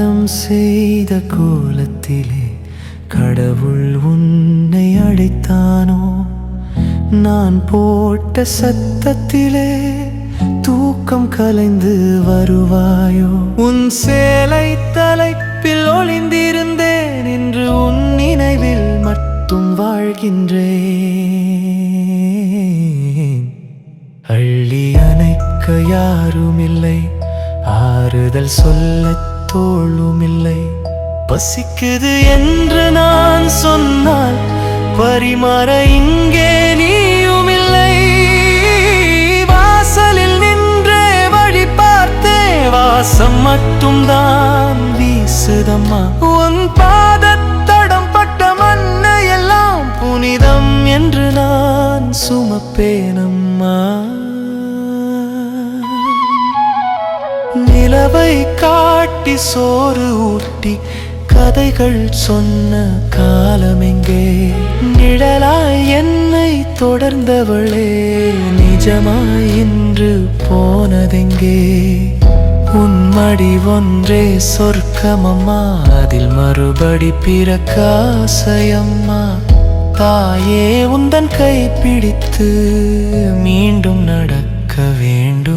காலம் செய்த கோலத்திலே கடவுள் உன்னை அழைத்தானோ? நான் போட்ட சத்தத்திலே தூக்கம் கலைந்து வருவாயோ? உன் சேலை தலைப்பில் ஒளிந்திருந்தேன், இன்று உன் நினைவில் மட்டும் வாழ்கின்றேன். அள்ளி அணைக்க யாருமில்லை, ஆறுதல் சொல்ல தோளுமில்லை. பசிக்குது என்று நான் சொன்னால் பரிமாற இங்கே நீயுமில்லை. வாசலில் நின்றே வழி பார்த்தே, வாசம் மட்டும் தான் வீசுதம்மா. உன் பாதத்தடம் பட்ட மண்ணை எல்லாம் புனிதம் என்று நான் சுமப்பேனம்மா. நிலவை காட்டி சோறு ஊட்டி கதைகள் சொன்ன காலமெங்கே? நிழலாய் என்னை தொடர்ந்தவளே நிஜமாய் இன்று போனதெங்கே? உன் மடி ஒன்றே சொர்க்கமம்மா, அதில் மறுபடி பிறக்க ஆசையம்மா. தாயே உந்தன் கை பிடித்து மீண்டும் நடக்க வேண்டும்.